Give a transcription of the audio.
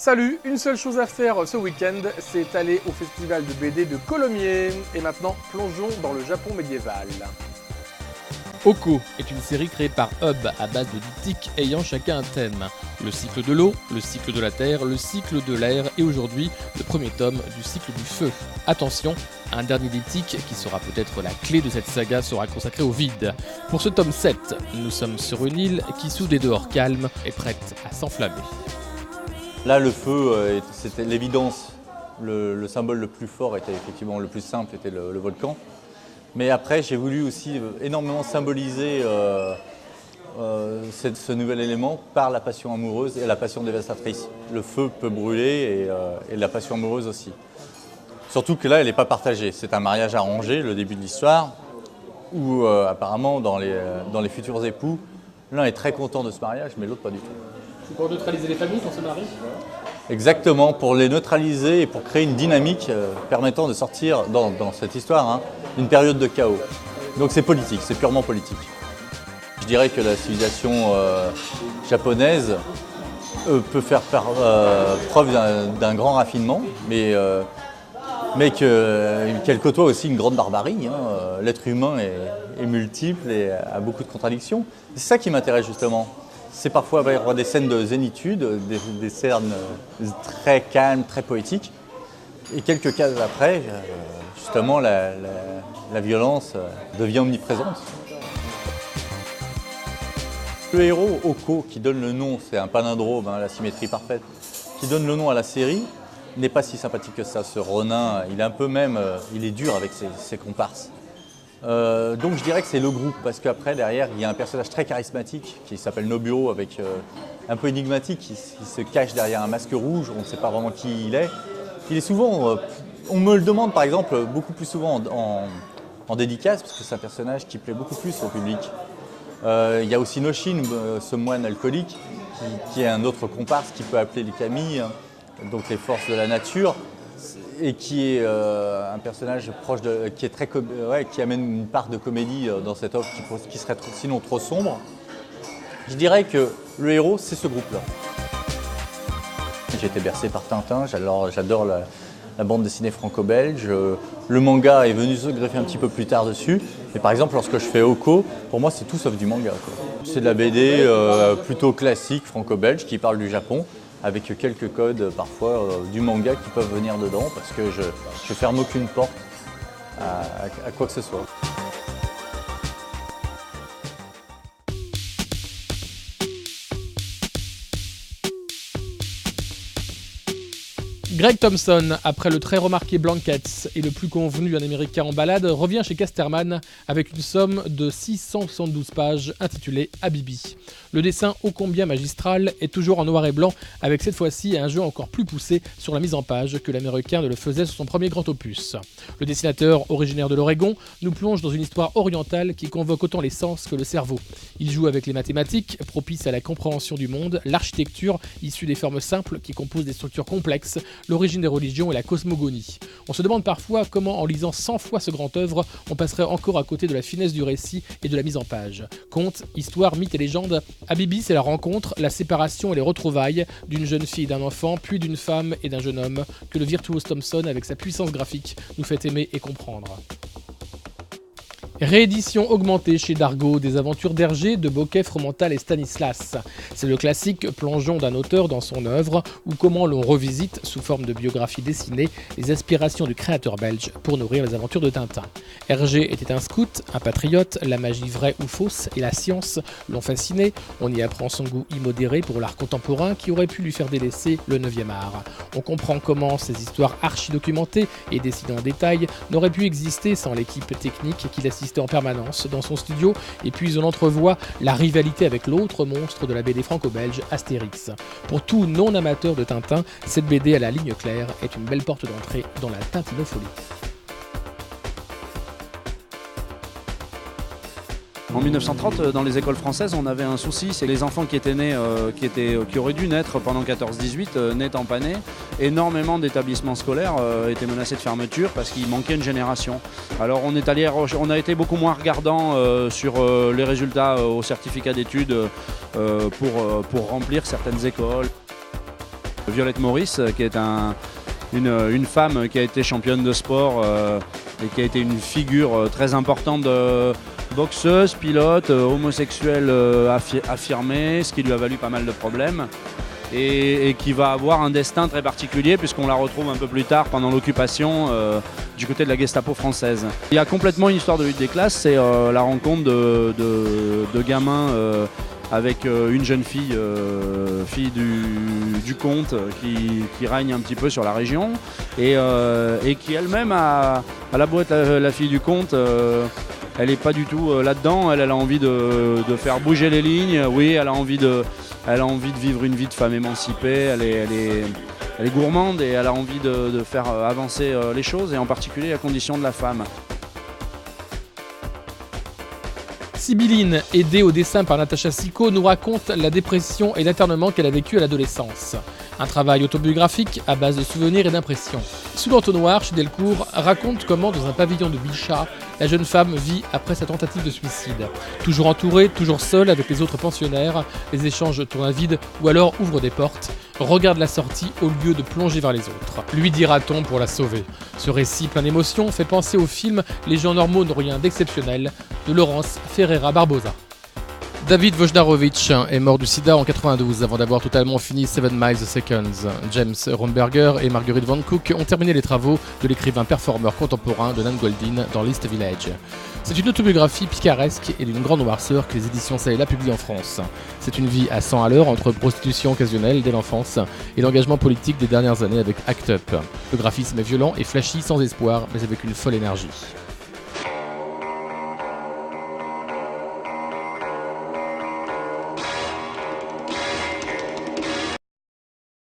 Salut, une seule chose à faire ce week-end, c'est aller au festival de BD de Colomiers. Et maintenant, plongeons dans le Japon médiéval. Oko est une série créée par Hub à base de diptyques ayant chacun un thème. Le cycle de l'eau, le cycle de la terre, le cycle de l'air et aujourd'hui le premier tome du cycle du feu. Attention, un dernier diptyque qui sera peut-être la clé de cette saga sera consacré au vide. Pour ce tome 7, nous sommes sur une île qui sous des dehors calmes est prête à s'enflammer. Là, le feu, c'était l'évidence. Le symbole le plus fort était effectivement le plus simple, était le volcan. Mais après, j'ai voulu aussi énormément symboliser ce nouvel élément par la passion amoureuse et la passion dévastatrice. Le feu peut brûler et la passion amoureuse aussi. Surtout que là, elle n'est pas partagée. C'est un mariage arrangé, le début de l'histoire, où apparemment, dans les futurs époux, l'un est très content de ce mariage, mais l'autre pas du tout. C'est pour neutraliser les familles quand se marie ? Exactement, pour les neutraliser et pour créer une dynamique permettant de sortir dans cette histoire une période de chaos. Donc c'est politique, c'est purement politique. Je dirais que la civilisation japonaise peut faire preuve d'un grand raffinement, mais qu'elle côtoie aussi une grande barbarie. L'être humain est multiple et a beaucoup de contradictions. C'est ça qui m'intéresse justement. C'est parfois il va y avoir des scènes de zénitude, des scènes très calmes, très poétiques. Et quelques cases après, justement, la violence devient omniprésente. Le héros, Oko, qui donne le nom, c'est un palindrome, la symétrie parfaite, qui donne le nom à la série, n'est pas si sympathique que ça. Ce Ronin, il est un peu même, il est dur avec ses comparses. Donc je dirais que c'est le groupe, parce qu'après, derrière, il y a un personnage très charismatique qui s'appelle Nobuo, avec un peu énigmatique, qui se cache derrière un masque rouge, on ne sait pas vraiment qui il est. Il est souvent, on me le demande par exemple, beaucoup plus souvent en dédicace, parce que c'est un personnage qui plaît beaucoup plus au public. Il y a aussi Noshin, ce moine alcoolique, qui est un autre comparse qui peut appeler les kami, donc les forces de la nature. Et qui est un personnage proche qui est très qui amène une part de comédie dans cette œuvre qui serait sinon trop sombre. Je dirais que le héros, c'est ce groupe-là. J'ai été bercé par Tintin, j'adore la bande dessinée franco-belge. Le manga est venu se greffer un petit peu plus tard dessus. Et par exemple, lorsque je fais Oko, pour moi, c'est tout sauf du manga. C'est de la BD plutôt classique franco-belge qui parle du Japon, avec quelques codes parfois du manga qui peuvent venir dedans, parce que je ne ferme aucune porte à quoi que ce soit. Greg Thompson, après le très remarqué Blankets et le plus convenu Un Américain en balade, revient chez Casterman avec une somme de 672 pages intitulée Habibi. Le dessin ô combien magistral est toujours en noir et blanc, avec cette fois-ci un jeu encore plus poussé sur la mise en page que l'Américain ne le faisait sur son premier grand opus. Le dessinateur, originaire de l'Oregon, nous plonge dans une histoire orientale qui convoque autant les sens que le cerveau. Il joue avec les mathématiques, propices à la compréhension du monde, l'architecture, issue des formes simples qui composent des structures complexes, l'origine des religions et la cosmogonie. On se demande parfois comment, en lisant 100 fois ce grand œuvre, on passerait encore à côté de la finesse du récit et de la mise en page. Contes, histoires, mythes et légendes, Habibi, c'est la rencontre, la séparation et les retrouvailles d'une jeune fille et d'un enfant, puis d'une femme et d'un jeune homme, que le virtuose Thompson, avec sa puissance graphique, nous fait aimer et comprendre. Réédition augmentée chez Dargaud des aventures d'Hergé, de Bocquet, Fromental et Stanislas. C'est le classique plongeon d'un auteur dans son œuvre, ou comment l'on revisite, sous forme de biographie dessinée, les aspirations du créateur belge pour nourrir les aventures de Tintin. Hergé était un scout, un patriote, la magie vraie ou fausse et la science l'ont fasciné. On y apprend son goût immodéré pour l'art contemporain qui aurait pu lui faire délaisser le 9e art. On comprend comment ces histoires archi-documentées et dessinées en détail n'auraient pu exister sans l'équipe technique qui l'assistait en permanence dans son studio, et puis on entrevoit la rivalité avec l'autre monstre de la BD franco-belge, Astérix. Pour tout non-amateur de Tintin, cette BD à la ligne claire est une belle porte d'entrée dans la tintinophilie. En 1930, dans les écoles françaises, on avait un souci, c'est les enfants qui étaient nés, qui auraient dû naître pendant 14-18, n'étant pas nés. Énormément d'établissements scolaires étaient menacés de fermeture parce qu'il manquait une génération. Alors on a été beaucoup moins regardant sur les résultats au certificat d'études pour remplir certaines écoles. Violette Maurice, qui est une femme qui a été championne de sport et qui a été une figure très importante de boxeuse, pilote, homosexuelle affirmée, ce qui lui a valu pas mal de problèmes. Et qui va avoir un destin très particulier puisqu'on la retrouve un peu plus tard pendant l'occupation du côté de la Gestapo française. Il y a complètement une histoire de lutte des classes, c'est la rencontre de gamins avec une jeune fille, fille du comte qui règne un petit peu sur la région et qui elle-même a la beau être la fille du comte. Elle n'est pas du tout là-dedans, elle a envie de faire bouger les lignes, oui, elle a envie de vivre une vie de femme émancipée, elle est gourmande et elle a envie de faire avancer les choses et en particulier la condition de la femme. Sibylline, aidée au dessin par Natacha Sicko, nous raconte la dépression et l'internement qu'elle a vécu à l'adolescence. Un travail autobiographique à base de souvenirs et d'impressions. Sous l'entonnoir, chez Delcourt, raconte comment, dans un pavillon de Bichat, la jeune femme vit après sa tentative de suicide. Toujours entourée, toujours seule avec les autres pensionnaires, les échanges tournent à vide ou alors ouvrent des portes, regarde la sortie au lieu de plonger vers les autres. Lui dira-t-on pour la sauver. Ce récit plein d'émotions fait penser au film Les gens normaux n'ont rien d'exceptionnel de Laurence Ferreira Barbosa. David Wojnarowicz est mort du sida en 92 avant d'avoir totalement fini 7 Miles a Second. James Romberger et Marguerite Van Cook ont terminé les travaux de l'écrivain performeur contemporain de Nan Goldin dans l'East Village. C'est une autobiographie picaresque et d'une grande noirceur que les éditions Ça et Là publient en France. C'est une vie à 100 à l'heure entre prostitution occasionnelle dès l'enfance et l'engagement politique des dernières années avec ACT UP. Le graphisme est violent et flashy sans espoir mais avec une folle énergie.